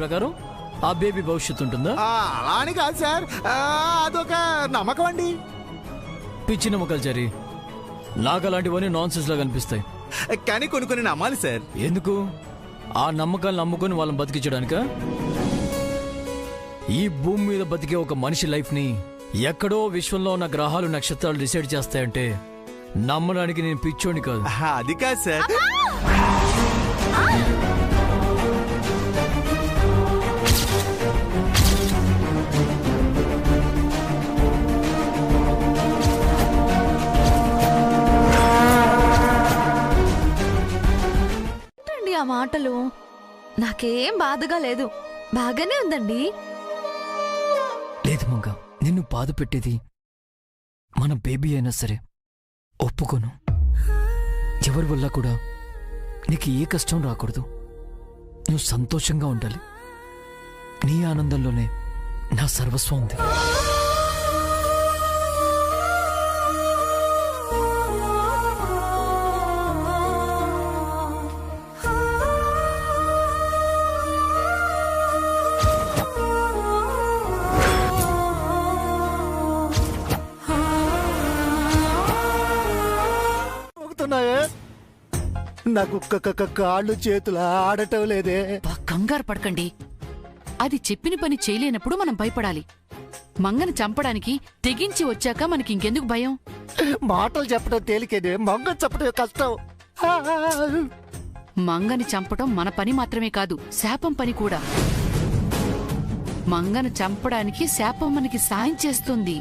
ప్రకారం ఆ బేబీ భవిష్యత్తు ఉంటుందా? అలా అని కాదు సార్, అదొక నమ్మకం అండి. పిచ్చి నమ్మకాలు చరి, నాకు అలాంటివన్నీ నాన్ సెన్స్ లా కనిపిస్తాయి. కానీ కొన్ని నమ్మాలి సార్. ఎందుకు? ఆ నమ్మకాలు నమ్ముకొని వాళ్ళని బతికించడానిక? ఈ భూమి మీద బతికే ఒక మనిషి లైఫ్ ని ఎక్కడో విశ్వంలో ఉన్న గ్రహాలు నక్షత్రాలు డిసైడ్ చేస్తాయంటే నమ్మడానికి నేను పిచ్చోని కాదు. అది కాదు సార్. ఆ మాటలు నాకేం బాధగా లేదు, బాగానే ఉందండి. లేదు మంగ, నిన్ను బాధ పెట్టేది మన బేబీ అయినా సరే ఒప్పుకోను. ఎవరి వల్ల కూడా నీకు ఏ కష్టం రాకూడదు. నువ్వు సంతోషంగా ఉండాలి. నీ ఆనందంలోనే నా సర్వస్వం ఉంది. నాకు కాళ్ళు చేతులు ఆడటం లేదే. కంగారు పడకండి. అది చెప్పిన పని చేయలేనప్పుడు మనం భయపడాలి. మంగని చంపడానికి తెగించి వచ్చాక మనకి ఇంకెందుకు భయం? మాటలు చెప్పడం తేలికేదే, మంగని చెప్పడం కష్టం. మంగని చంపడం మన పని మాత్రమే కాదు, శాపం పని కూడా. మంగను చంపడానికి శాపం మనకి సాయం చేస్తుంది.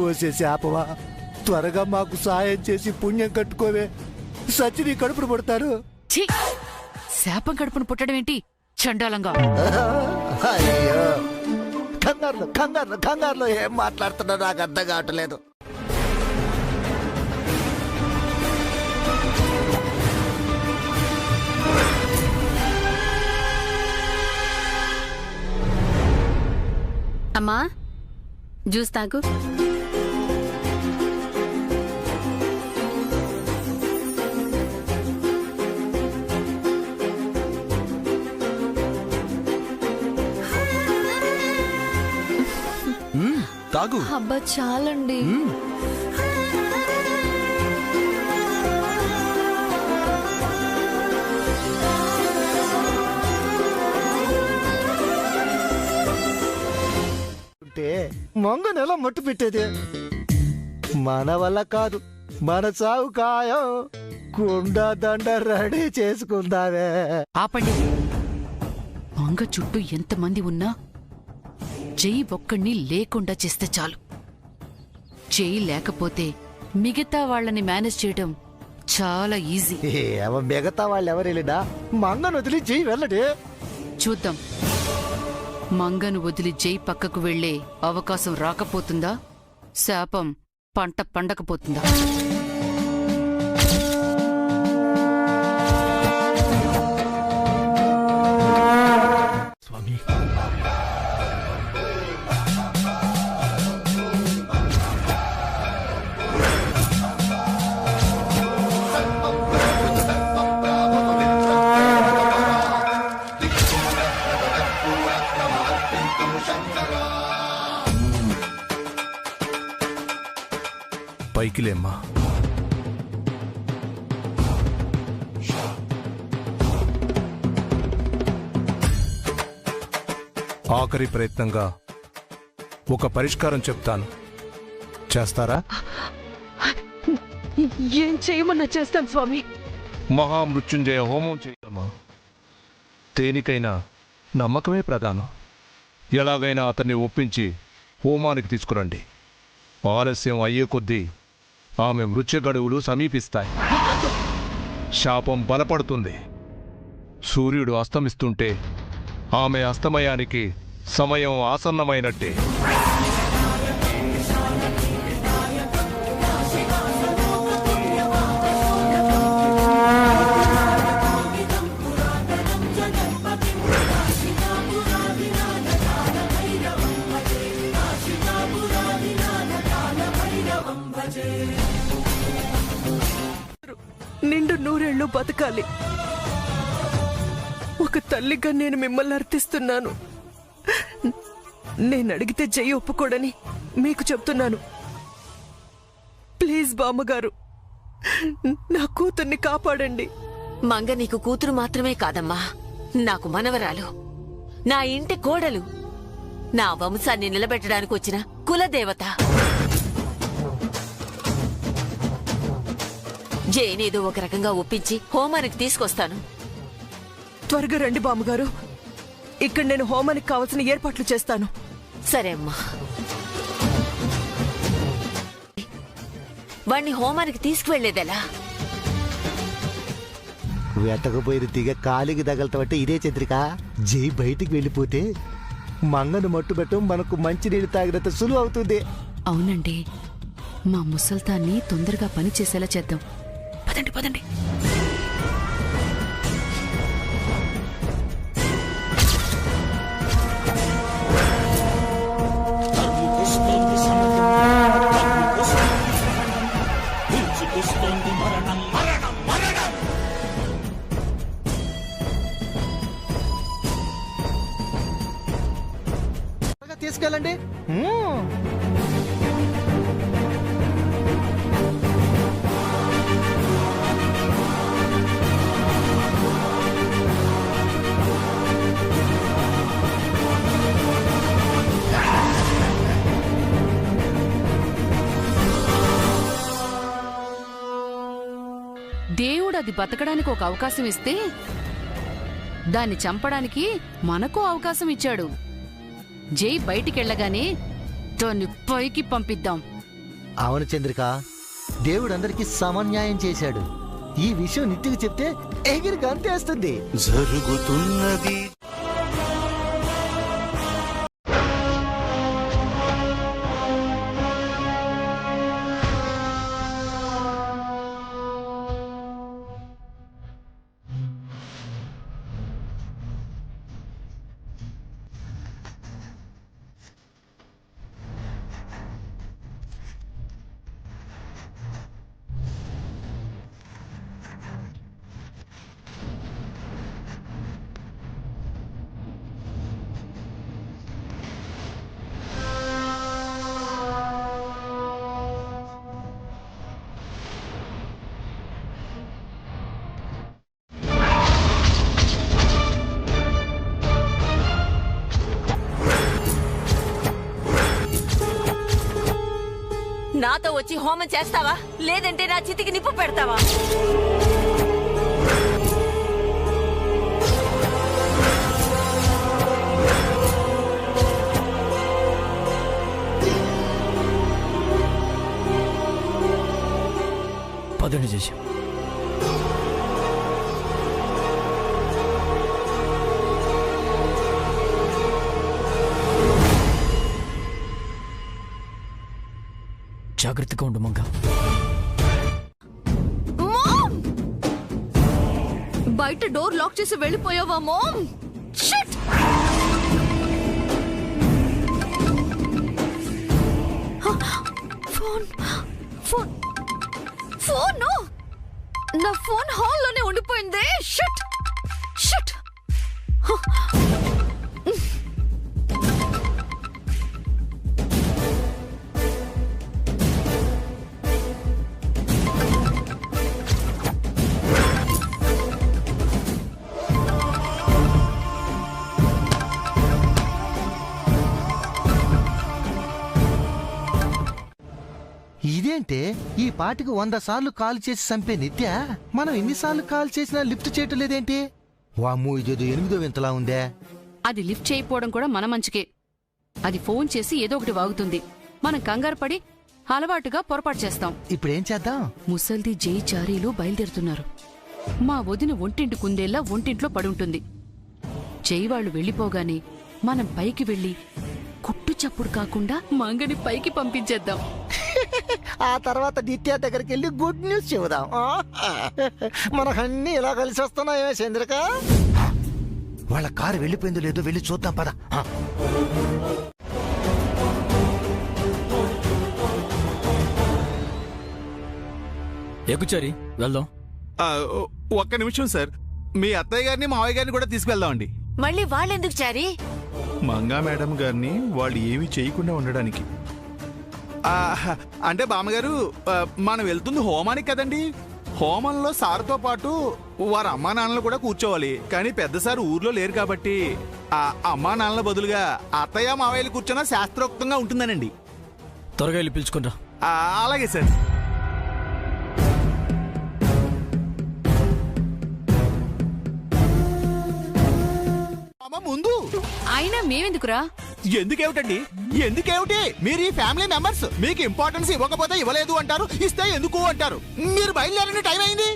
ఓసే శాపమా, త్వరగా మాకు సాయం చేసి పుణ్యం కట్టుకోవే. సచిని కడుపును పడతారు. ఛీ! శాపం కడుపును పుట్టడం ఏంటి చండాలంగా? అయ్యో, కంగారులో ఏం మాట్లాడుతున్నా నాకు అర్థం కావట్లేదు. అమ్మా, జ్యూస్ తాగు. తాగు. అబ్బా చాలండి. మంగను ఎలా మట్టు పెట్టేది? మన వల్ల కాదు, మన చావు ఖాయం. కుండ దండ రెడీ చేసుకుందావే. ఆపండి. మంగ చుట్టూ ఎంతమంది ఉన్నా జై ఒక్కడిని లేకుండా చేస్తే చాలు. జై లేకపోతే మిగతా వాళ్ళని మేనేజ్ చేయడం చాలా ఈజీ. మిగతా వాళ్ళు ఎవరెళ్ళినా మంగను వదిలి జై వెళ్ళడే. చూద్దాం, మంగను వదిలి జై పక్కకు వెళ్లే అవకాశం రాకపోతుందా, శాపం పంట పండకపోతుందా? స్వామి, పైకిలేమ్మా. ఆఖరి ప్రయత్నంగా ఒక పరిష్కారం చెప్తాను, చేస్తారా? ఏం చేయమన్నా చేస్తాను స్వామి. మహామృత్యుంజయ హోమం చేయమ్మా. దేనికైనా నమ్మకమే ప్రధానం. ఎలాగైనా అతన్ని ఒప్పించి హోమానికి తీసుకురండి. ఆలస్యం అయ్యే కొద్దీ ఆమె మృత్యు గడువులు సమీపిస్తాయి. శాపం బలపడుతుంది. సూర్యుడు అస్తమిస్తుంటే ఆమె అస్తమయానికి సమయం ఆసన్నమైనట్టే. నిండు నూరేళ్లు బతకాలి. ఒక తల్లిగా నేను మిమ్మల్ని అర్థిస్తున్నాను. నేను అడిగితే జై ఒప్పుకోడని మీకు చెప్తున్నాను. ప్లీజ్ బామ్మగారు, నా కూతుర్ని కాపాడండి. మంగ నీకు కూతురు మాత్రమే కాదమ్మా, నాకు మనవరాలు, నా ఇంటి కోడలు, నా వంశాన్ని నిలబెట్టడానికి వచ్చిన కులదేవత. జైనేదో ఒక రకంగా ఒప్పించి హోమానికి తీసుకొస్తాను. త్వరగా రండి బామ్మగారు, ఇక్కడ నేను హోమానికి కావలసిన ఏర్పాట్లు చేస్తాను. సరే అమ్మా. వాణ్ణి హోమానికి తీసుకువెళ్లేదెలా? వెతకపోయిన దిగ కాలికి తగలటమంటే ఇదే చంద్రిక. జై బయటికి వెళ్ళిపోతే మంగను మట్టుబెట్టం మనకు మంచినీళ్ళు తాగినంత సులువు అవుతుంది. అవునండి, మా ముసల్తాన్ని తొందరగా పని చేసేలా చేద్దాం. పదండి పదండి. తీసుకెళ్ళండి. దేవుడు అది బతకడానికి ఒక అవకాశం ఇస్తే దాన్ని చంపడానికి మనకు అవకాశం ఇచ్చాడు. జై బయటికెళ్లగానే దాన్ని పైకి పంపిద్దాం. అవును చంద్రిక, దేవుడు అందరికీ సమన్యాయం చేశాడు. ఈ విషయం నిత్యకి చెప్తే ఎగిరి గంతేస్తుంది. జరుగుతున్నది నాతో వచ్చి హోమం చేస్తావా, లేదంటే నా చితికి నిప్పు పెడతావా? పదండి చేసి. జాగ్రత్తగా ఉండు మంగ. బయట డోర్ లాక్ చేసి వెళ్ళిపోయావా mom? Shit! Phone phone phone నా ఫోన్ హాల్లోనే ఉండిపోయింది. Shit shit! ఇదేంటే ఈ పాటికి 100 సార్లు కాల్ చేసి చంపే నిత్య మనం ఎన్నిసార్లు కాల్ చేసినా లిఫ్ట్ చేయటం లేదేంటి? వామ్మో, ఇదేదో 8వ వింతలా ఉందే. అది లిఫ్ట్ చేయకపోవడం కూడా మన మంచికే. అది ఫోన్ చేసి ఏదో ఒకటి వాగుతుంది. మనం కంగారు పడి అలవాటుగా పొరపాటు చేస్తాం. ఇప్పుడేం చేద్దాం? ముసల్ది జై చారీలు బయలుదేరుతున్నారు. మా వదిన ఒంటింటి కుందేలా ఒంటింట్లో పడుంటుంది. జై వాళ్ళు వెళ్ళిపోగానే మనం పైకి వెళ్ళి కుట్టు చప్పుడు కాకుండా మంగని పైకి పంపించేద్దాం. ఆ తర్వాత నిత్య దగ్గరికి వెళ్ళి గుడ్ న్యూస్ చెబుదాం. మనకన్నీ ఇలా కలిసి వస్తున్నాయే చంద్రిక. వాళ్ళ కారు వెళ్ళిపోయిందో లేదో వెళ్ళి చూద్దాం పద. ఎక్కుచారి వెళ్దాం. ఒక్క నిమిషం సార్, మీ అత్తయ్య గారిని మావయ్య గారిని కూడా తీసుకెళ్దామండి. మళ్ళీ వాళ్ళెందుకు చారీ? మంగా మేడం గారిని వాళ్ళు ఏమీ చేయకుండా ఉండడానికి. అంటే బామ్మగారు, మనం వెళ్తుంది హోమానికి కదండి. హోమంలో సార్తో పాటు వారి అమ్మా నాన్నలు కూడా కూర్చోవాలి. కానీ పెద్ద సార్ ఊర్లో లేరు కాబట్టి ఆ అమ్మా నాన్నల బదులుగా అత్తయ్య మావయ్యలు కూర్చున్నా శాస్త్రోక్తంగా ఉంటుందనండి. త్వరగా వెళ్ళి పిలుచుకుంటా. అలాగే సార్. ముందు అయినా మేమెందుకురా? ఎందుకేమిటండి? ఎందుకేమిటి? మీరు ఈ ఫ్యామిలీ మెంబర్స్, మీకు ఇంపార్టెన్స్ ఇవ్వకపోతే ఇవ్వలేదు అంటారు, ఇస్తే ఎందుకు అంటారు. మీరు బయలుదేరిన టైం అయింది.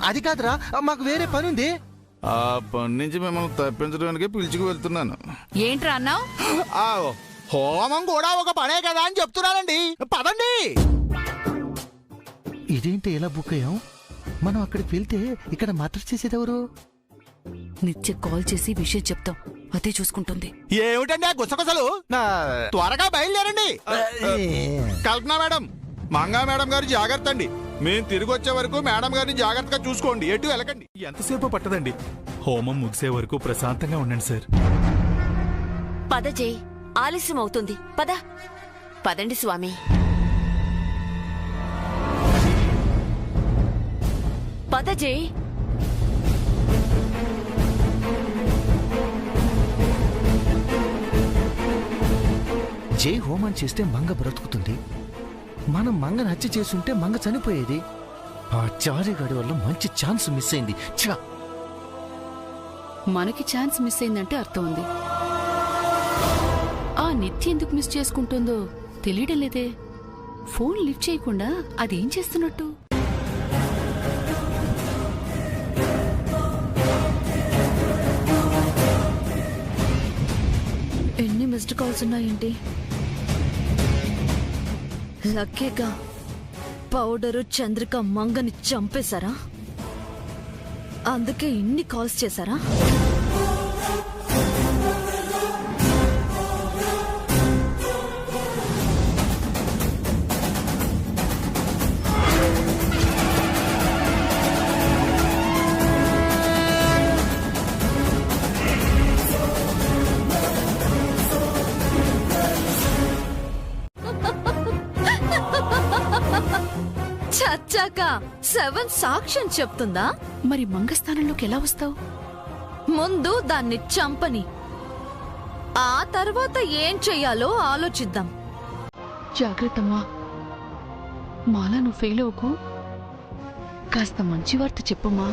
అది కాదురా, మాకు వేరే పని ఉంది. ఆ పని నుంచి మిమ్మల్ని తప్పించడానికి పిలుచుకు వెళ్తున్నాను. ఏంట్రా అన్నావు? హోమం కూడా ఒక పనే కదా అని చెప్తున్నానండి. పదండి. ఇదేంటి ఇలా బుక్ అయ్యాం? మనం అక్కడికి వెళ్తే ఇక్కడ మాత్రం చేసేది ఎవరు? నిత్య కాల్ చేసి విషయం చెప్తాం, అదే చూసుకుంటుంది. ఏమిటండి ఆ గుసగుసలు? త్వరగా బయలుదేరండి. కల్పన మేడం, మంగా మేడం గారు జాగ్రత్త అండి. మేము తిరిగి వచ్చే వరకు మేడం గారిని జాగ్రత్తగా చూసుకోండి. ఎటు వెళ్ళకండి. ఎంతసేపు పట్టదండి. హోమం ముగిసే వరకు ప్రశాంతంగా ఉండండి సార్. పద జై, ఆలస్యం అవుతుంది. పదండి స్వామి. పద జై. జై హోమం చేస్తే మంగ బ్రతుకుతుంది. మనం మంగని హత్య చేసుంటే మంగ చనిపోయేది. ఆ చారిగాడి వల్ల మంచి ఛాన్స్ మిస్ అయింది. మనకి ఛాన్స్ మిస్ అయిందంటే అర్థం ఉంది. ఆ నిత్య ఎందుకు మిస్ చేసుకుంటుందో తెలియడం లేదే. ఫోన్ లిఫ్ట్ చేయకుండా అదేం చేస్తున్నట్టు? ఎన్ని మిస్డ్ కాల్స్ ఉన్నాయేంటి? లక్కీగా పౌడరు చంద్రిక మంగని చంపేశారా? అందుకే ఇన్ని కాల్స్ చేశారా? చచ్చాక 7 సాక్ష్యం చెప్తుందా? మరి మంగస్థానంలోకి ఎలా వస్తావు? ముందు దాన్ని చంపని, ఆ తర్వాత ఏం చెయ్యాలో ఆలోచిద్దాం. జాగ్రత్తమ్మా, మాలా నువ్వు ఫెయిల్ అవ్వకు. కాస్త మంచి వార్త చెప్పమ్మా.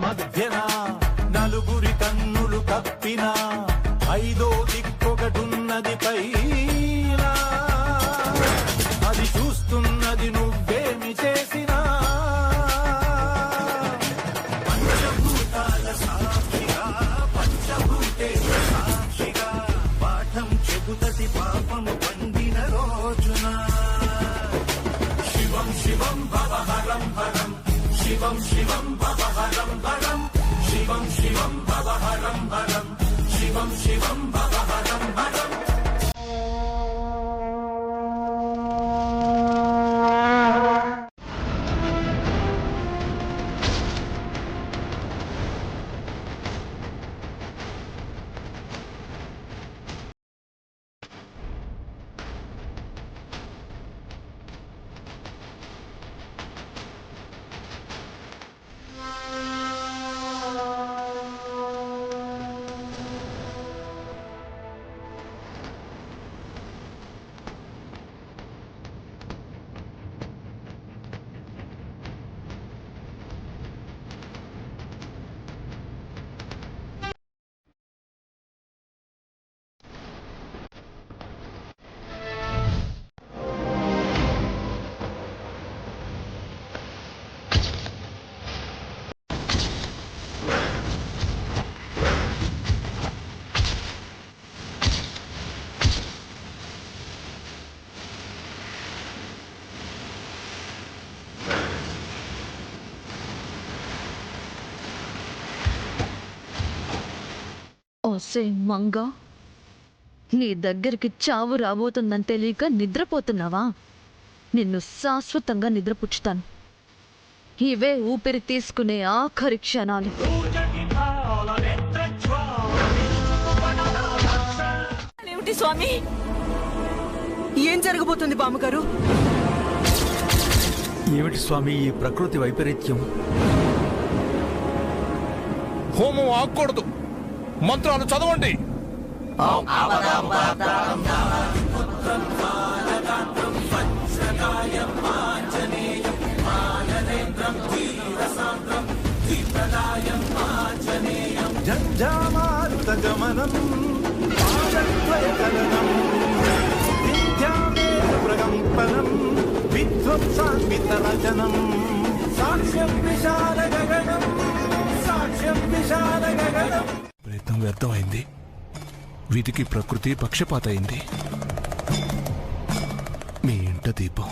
మధ్యన నలుగురి కన్నులు కప్పిన ఐదో దిక్కొకటున్నది పైన, అది చూస్తున్నది నువ్వేమి చేసినా. పంచభూతాల సాక్షిగా, పంచభూతేశ సాక్షిగా పాఠం చెబుతటి పాపము పండిన రోజున. శివం శివం భవహరం హరం, శివం శివం భవహరం హరం, శివం శివం భవహరం హరం, శివం శివం భవహరం హరం. ఓసే మంగ, నీ దగ్గరికి చావు రాబోతుందని తెలియక నిద్రపోతున్నావా? నిన్ను శాశ్వతంగా నిద్రపుచ్చుతాను. ఇవే ఊపిరి తీసుకునే ఆఖరి క్షణాలు. ఏమిటి స్వామి? ఏం జరగబోతుంది బామ్మగారు? ఏమిటి స్వామి ఈ ప్రకృతి వైపరీత్యం? హోమం ఆగకూడదు. మంత్రాలు చదవండి. జంజామారుతగమనం పాదద్వయకలనం విద్యామేవ ప్రకంపనం విధ్వంసాన్వితరచనం సాక్ష్యం విశాల గగనం సాక్ష్యం విశాల గగనం. ప్రయత్నం వ్యర్థమైంది. వీటికి ప్రకృతి పక్షపాత అయింది. మీ ఇంట దీపం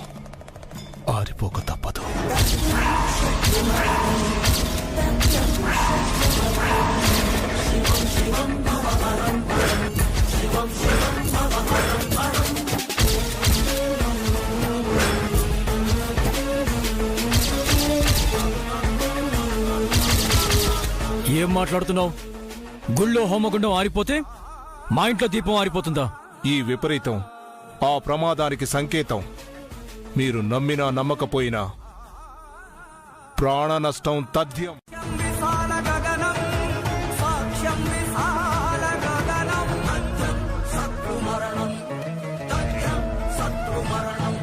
ఆరిపోక తప్పదు. ఏం మాట్లాడుతున్నావు? గుళ్ళో హోమగుండం ఆరిపోతే మా ఇంట్లో దీపం ఆరిపోతుందా? ఈ విపరీతం ఆ ప్రమాదానికి సంకేతం. మీరు నమ్మినా నమ్మకపోయినా ప్రాణ నష్టం తథ్యం. విశాల గగనం సాక్ష్యం విశాల గగనం శత్రు మరణం తథ్యం శత్రు మరణం.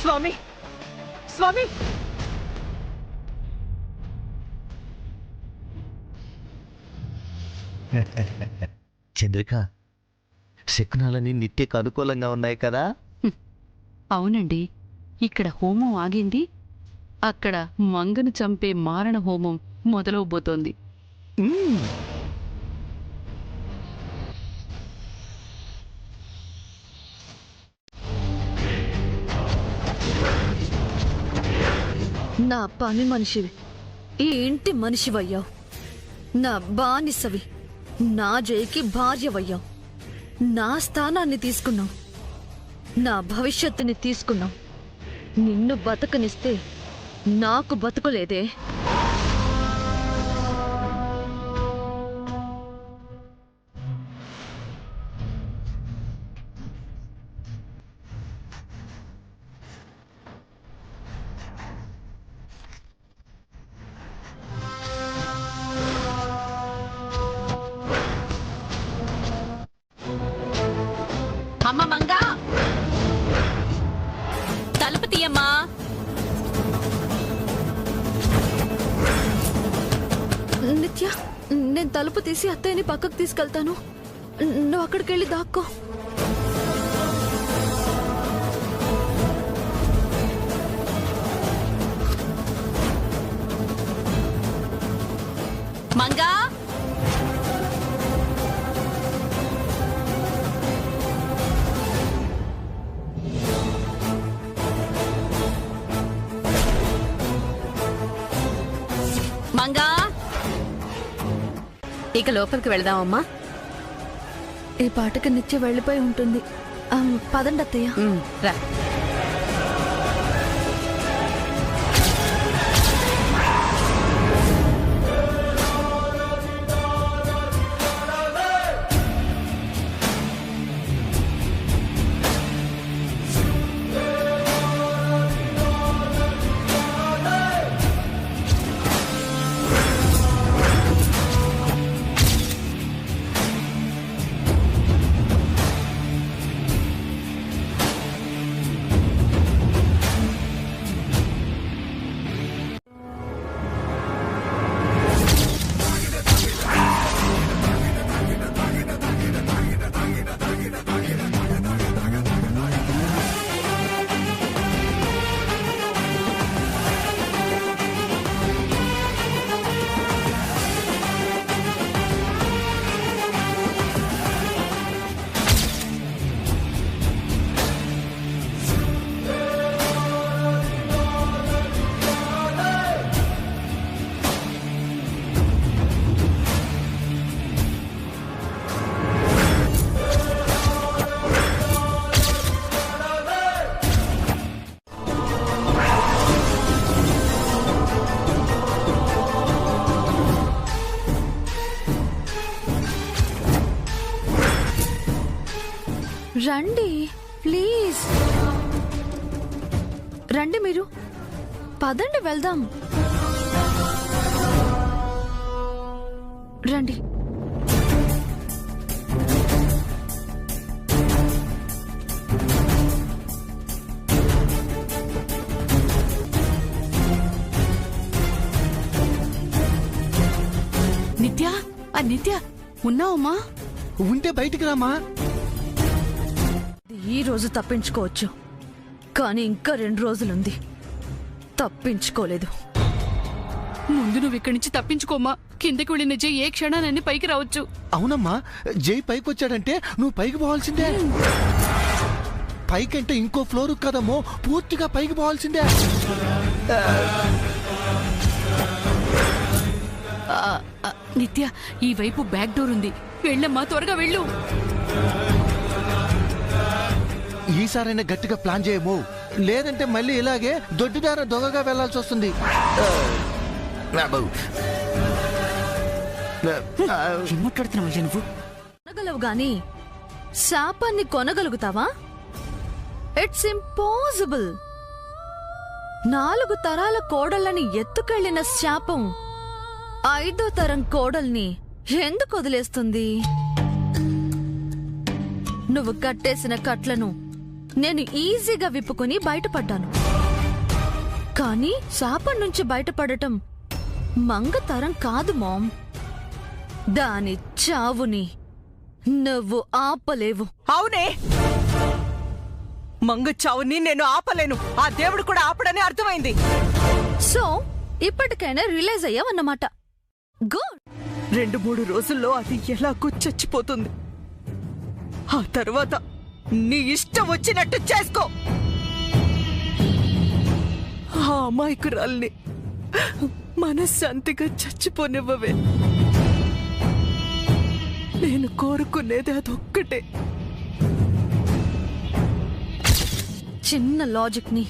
స్వామి, స్వామి! చంద్రిక, శకునాలని నిత్యకు అనుకూలంగా ఉన్నాయి కదా? అవునండి, ఇక్కడ హోమం ఆగింది, అక్కడ మంగను చంపే మారణ హోమం మొదలవబోతోంది. నా పని మనిషివి, ఈ ఇంటి మనిషివయ్యావు. నా బానిసవి, నా జైకి భార్యవయ్యావు. నా స్థానాన్ని తీసుకున్నావు, నా భవిష్యత్తుని తీసుకున్నావు. నిన్ను బతకనిస్తే నాకు బతుకులేదే. అమ్మ మంగా, తలుపు తీయమ్మా. నిత్య, నేను తలుపు తీసి అత్తయ్యని పక్కకు తీసుకెళ్తాను. నువ్వు అక్కడికి వెళ్ళి దాక్కో. మంగా, మంగా, ఇక లోపలికి వెళదామమ్మా. ఈ పాటకి నిత్య వెళ్ళిపోయి ఉంటుంది. పదండి అత్తయ్య. రా. రండి ప్లీజ్, రండి మీరు. పదండి వెళ్దాం. రండి. నిత్య, నిత్య ఉన్నావమ్మా? ఉంటే బయటికి రామా. ఈ రోజు తప్పించుకోవచ్చు, కానీ ఇంకా 2 రోజులుంది. తప్పించుకోలేదు. ముందు నువ్వు ఇక్కడి నుంచి తప్పించుకోమ్మా. కిందకి వెళ్ళిన జై ఏ క్షణాన్ని పైకి రావచ్చు. అవునమ్మా, జై పైకి వచ్చాడంటే నువ్వు పైకి పోవాల్సిందే. పైకంటే ఇంకో ఫ్లోర్ కదమ్మో, పూర్తిగా పైకి పోవాల్సిందే. నిత్య, ఈ వైపు బ్యాక్ డోర్ ఉంది. వెళ్ళమ్మా, త్వరగా వెళ్ళు. ఈసారైనా గట్టిగా ప్లాన్ చేయము, లేదంటే మళ్ళీ ఇలాగే దొడ్డిదార దొంగగా వెళ్లాల్సి వస్తుంది. నువ్వు కొనగలవు గాని శాపాన్ని కొనగలుగుతావా? It's impossible. 4 తరాల కోడళ్ళని ఎత్తుకెళ్లిన శాపం 5వ తరం కోడల్ని ఎందుకు వదిలేస్తుంది? నువ్వు కట్టేసిన కట్లను నేను ఈజీగా విప్పుకుని బయటపడ్డాను. కానీ శాపం నుంచి బయటపడటం మంగ తరం కాదు మామ్. దాని చావుని నువ్వు ఆపలేవు. అవునే, మంగ చావుని నేను ఆపలేను. ఆ దేవుడు కూడా ఆపడని అర్థమైంది. సో ఇప్పటికైనా రిలైజ్ అయ్యావన్నమాట. గుడ్. 2-3 రోజుల్లో అది ఎలాగో చచ్చిపోతుంది. ఆ తర్వాత నీ ఇష్టం వచ్చినట్టు చేసుకో. ఆ అమాయకురాల్ని మనశ్శాంతిగా చచ్చిపోనివ్వవే. నేను కోరుకునేది అదొక్కటే. చిన్న లాజిక్ ని,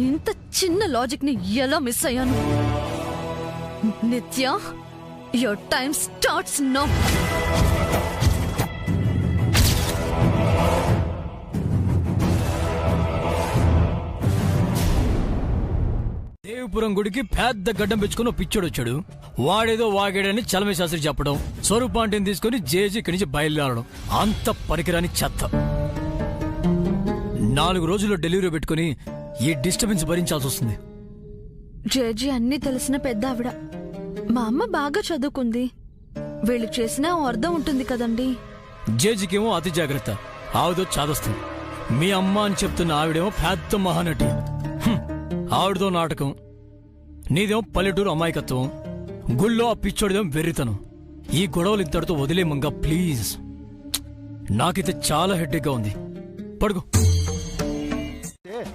ఇంత చిన్న లాజిక్ ని ఎలా మిస్ అయ్యాను? నిత్య, యువర్ టైమ్ స్టార్ట్స్ నౌ. దేవిపురం గుడికి పెద్ద గడ్డం పెంచుకుని పిచ్చోడు వచ్చాడు. వాడేదో వాగాడని చలమే శాస్త్రి చెప్పడం, స్వరూపాంటిని తీసుకుని జేజీ ఇక్కడి నుంచి బయలుదేరడం. అంత పనికిరాని చెత్త. 4 రోజుల్లో డెలివరీ పెట్టుకుని ఈ డిస్టర్బెన్స్ భరించాల్సి వస్తుంది. జేజీ అన్ని తెలిసిన పెద్ద ఆవిడ. మా అమ్మ బాగా చదువుకుంది. వీళ్ళు చేసిన అర్థం ఉంటుంది కదండి. జేజీకేమో అతి జాగ్రత్త, ఆవిడతో చాదొస్తుంది. మీ అమ్మ అని చెప్తున్న ఆవిడేమో పెద్ద మహానటి. ఆవిడతో నాటకం, నీదేమో పల్లెటూరు అమాయకత్వం, గుళ్ళో ఆ పిచ్చోడిదేమో వెర్రితనం. ఈ గొడవలు ఇంతటితో వదిలేమంగా ప్లీజ్. నాకైతే చాలా హెడ్డేక్గా ఉంది. పడుకో.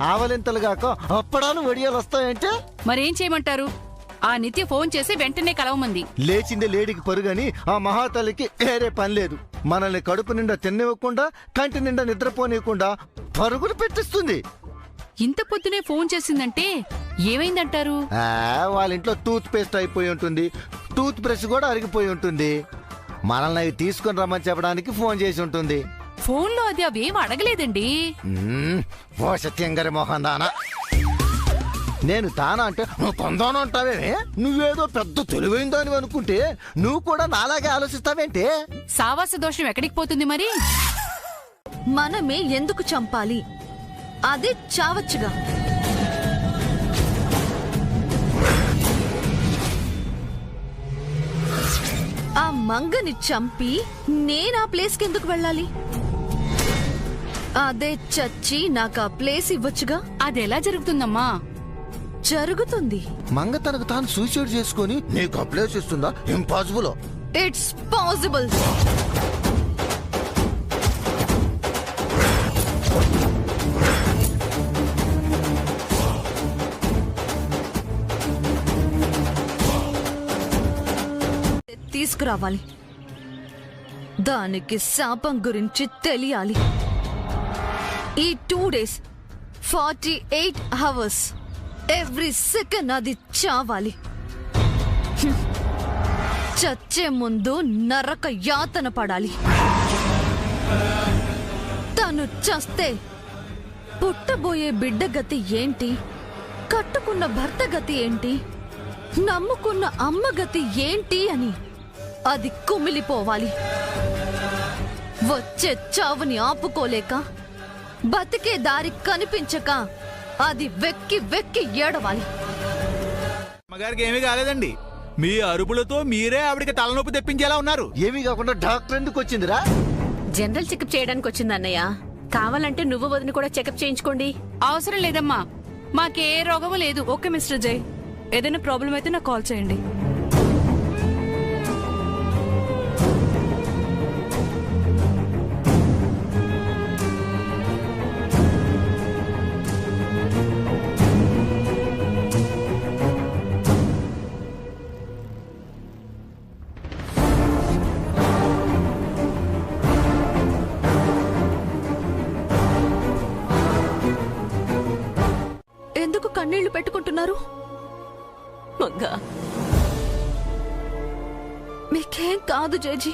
ఆవలింతలుగాక అప్పడాలు వడియాలు వస్తాయంటే మరేం చేయమంటారు? ఆ నిత్య ఫోన్ చేసి వెంటనే కలవమంది. లేచిందే లేడికి పరుగని ఆ మహాతల్లికి ఏరే పని లేదు. మనల్ని కడుపు నిండా తినివ్వకుండా, కంటి నిండా నిద్రపోనివ్వకుండా పరుగులు పెట్టిస్తుంది. ఇంత పొద్దునే ఫోన్ చేసిందంటే ఏమైందంటారు? వాళ్ళ ఇంట్లో టూత్ పేస్ట్ అయిపోయి ఉంటుంది, టూత్ బ్రష్ కూడా అరిగిపోయి ఉంటుంది. మనల్ని అవి తీసుకుని రమ్మని చెప్పడానికి ఫోన్ చేసి ఉంటుంది. ఫోన్లో అది అవేం అడగలేదండి. ఓ సత్యంగారి మోహన్ దానా. నేను తానా అంటే నువ్వు తొందాను అంటావే. నువ్వేదో పెద్ద తెలివైందని అనుకుంటే నువ్వు కూడా నాలాగే ఆలోచిస్తావేంటే? సావాస దోషం ఎక్కడికి పోతుంది మరి? మనమే ఎందుకు చంపాలి? అదే చావచ్చుగా. ఆ మంగని చంపి నేను ఆ ప్లేస్కి ఎందుకు వెళ్ళాలి? అదే చచ్చి నాకు ఆ ప్లేస్ ఇవ్వచ్చుగా. అదెలా జరుగుతుందమ్మా? జరుగుతుంది. మంగ తనకు తాను సూసైడ్ చేసుకుని నీకు ఆ ప్లేస్ ఇస్తుందా? ఇంపాసిబుల్. It's possible. తీసుకురావాలి. దానికి శాపం గురించి తెలియాలి. ఈ 2 days 48 hours ఎవ్రీ సెకండ్ అది చావాలి. చచ్చే ముందు నరక యాతన పడాలి. తను చస్తే పుట్టబోయే బిడ్డ గతి ఏంటి, కట్టుకున్న భర్త గతి ఏంటి, నమ్ముకున్న అమ్మ గతి ఏంటి అని అది కుమిలిపోవాలి. వచ్చే చావుని ఆపుకోలేక, బతికే దారి కనిపించక అది వెక్కి వెక్కి ఏడవాలి. అమ్మగారికి ఏమీ కాలేదండి. మీ అరుపులతో మీరే ఆవిడికి తలనొప్పి తెప్పించేలా ఉన్నారు. ఏమీ కాకుండా డాక్టర్ ఎందుకు వచ్చిందిరా? జనరల్ చెకప్ చేయడానికి వచ్చింది అన్నయ్య. కావాలంటే నువ్వు వదిన కూడా చెకప్ చేయించుకోండి. అవసరం లేదమ్మా, మాకే రోగము లేదు. ఓకే మిస్టర్ జై, ఏదైనా ప్రాబ్లం అయితే నాకు కాల్ చేయండి. ఎందుకు కన్నీళ్లు పెట్టుకుంటున్నారు? మంగా, మీకేం కాదు జేజీ,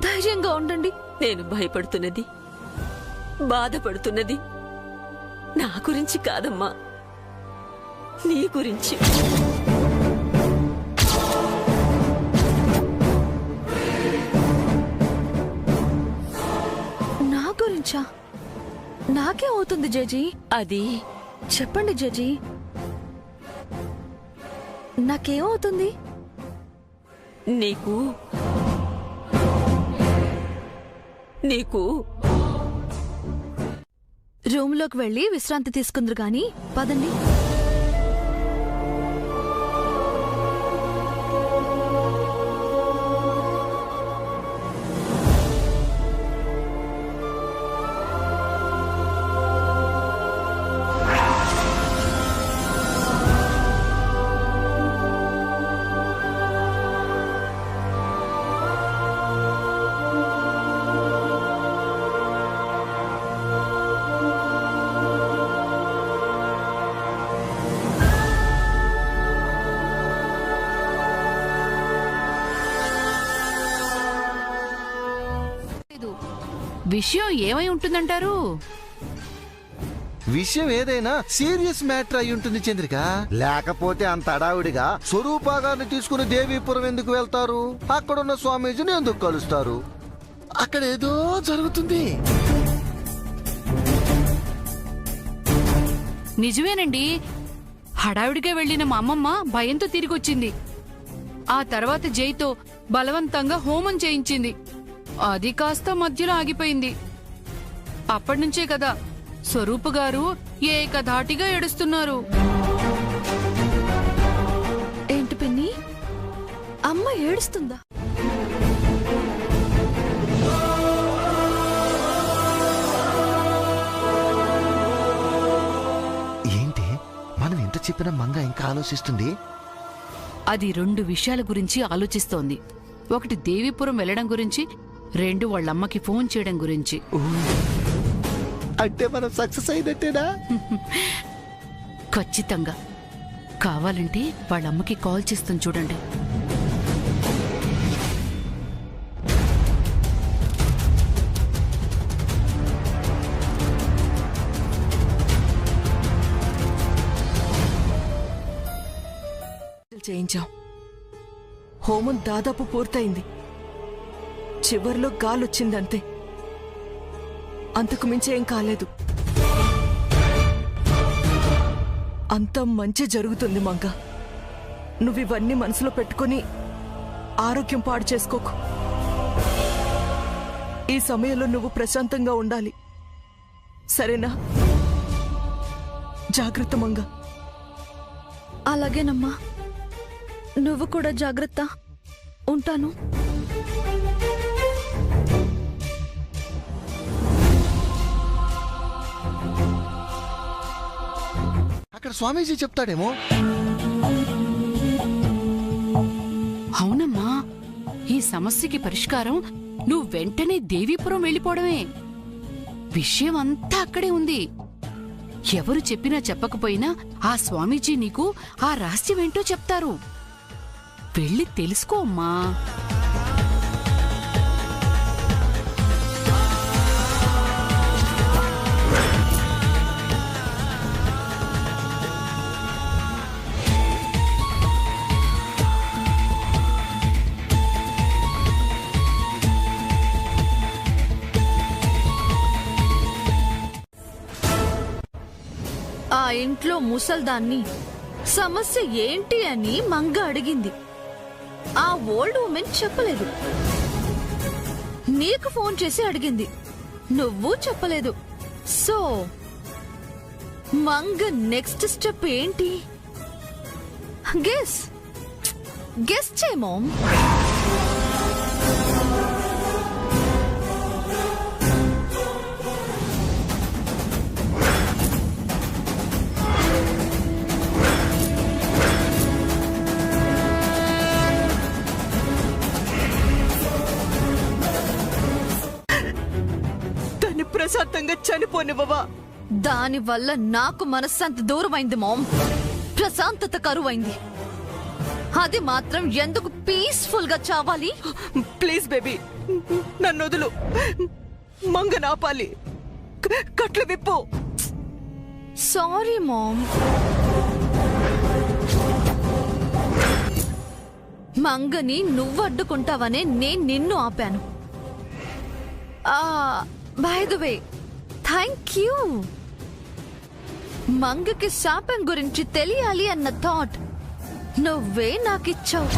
ధైర్యంగా ఉండండి. నేను భయపడుతున్నది, బాధపడుతున్నది నా గురించి కాదమ్మా, నీ గురించి. నా గురించా? నాకే అవుతుంది జేజీ. అది చెప్పండి జేజీ, నాకేమవుతుంది? నీకు నీకు రూమ్లోకి వెళ్ళి విశ్రాంతి తీసుకుందరు గాని పదండి. విషయం ఏమై ఉంటుందంటారు? విషయం ఏదైనా సీరియస్ మ్యాటర్ అయి ఉంటుంది చంద్రిక. లేకపోతే అంత అడావిడిగా స్వరూపాగాన్ని తీసుకుని దేవీపురం ఎందుకు వెళ్తారు? అక్కడున్న స్వామీజీని ఎందుకు కలుస్తారు? అక్కడ ఏదో జరుగుతుంది. నిజమేనండి, హడావిడిగా వెళ్లిన మా అమ్మమ్మ భయంతో తిరిగొచ్చింది. ఆ తర్వాత జైతో బలవంతంగా హోమం చేయించింది. అది కాస్త మధ్యలో ఆగిపోయింది. అప్పటినుంచే కదా స్వరూప గారు ఏకధాటిగా ఏడుస్తున్నారు. ఏంటి పిన్ని, అమ్మ ఏడుస్తుందా? ఏంటి మనం ఎంత చెప్పినా మంగ ఇంకా ఆలోచిస్తుంది. అది 2 విషయాల గురించి ఆలోచిస్తోంది. ఒకటి దేవీపురం వెళ్లడం గురించి, 2 వాళ్ళమ్మకి ఫోన్ చేయడం గురించి. అంటే మనం సక్సెస్ అయినట్టేనా? ఖచ్చితంగా. కావాలంటే వాళ్ళమ్మకి కాల్ చేస్తాను చూడండి. చేయించాం. హోమం దాదాపు పూర్తయింది. చివర్లో గాలొచ్చిందంతే, అంతకు మించి ఏం కాలేదు. అంతా మంచి జరుగుతుంది మంగ. నువ్వివన్నీ మనసులో పెట్టుకుని ఆరోగ్యం పాడు చేసుకోకు. ఈ సమయంలో నువ్వు ప్రశాంతంగా ఉండాలి, సరేనా? జాగ్రత్త మంగ. అలాగేనమ్మా, నువ్వు కూడా జాగ్రత్త. ఉంటాను. అక్కడ స్వామీజీ చెప్తాడేమో. అవునమ్మా, ఈ సమస్యకి పరిష్కారం నువ్వు వెంటనే దేవీపురం వెళ్ళిపోవడమే. విషయం అంతా అక్కడే ఉంది. ఎవరు చెప్పినా చెప్పకపోయినా ఆ స్వామీజీ నీకు ఆ రహస్యమేంటో చెప్తారు. వెళ్ళి తెలుసుకో అమ్మా. ఆ ఇంట్లో ముసల్దాన్ని సమస్య ఏంటి అని మంగ అడిగింది. ఆ ఓల్డ్ ఉమెన్ చెప్పలేదు. నీకు ఫోన్ చేసి అడిగింది, నువ్వు చెప్పలేదు. సో మంగ నెక్స్ట్ స్టెప్ ఏంటి? గెస్ గెస్ చేయి మామ్. దాన్ని ప్రశాంతంగా చనిపోనివ్వవా? దాని వల్ల నాకు మనశ్శాంతి దూరమైంది మామ్. ప్రశాంతత కరువైంది. అది మాత్రం ఎందుకు పీస్ఫుల్ గా చావాలి? ప్లీజ్ బేబీ, నన్ను వదులు. మంగని ఆపాలి. కట్లు విప్పు. Sorry ma'am. మంగని నువ్వు అడ్డుకుంటావనే నేను నిన్ను ఆపాను. By the way, thank you. మంగకి శాపం గురించి తెలియాలి అన్న థాట్ నువ్వే నాకిచ్చావు.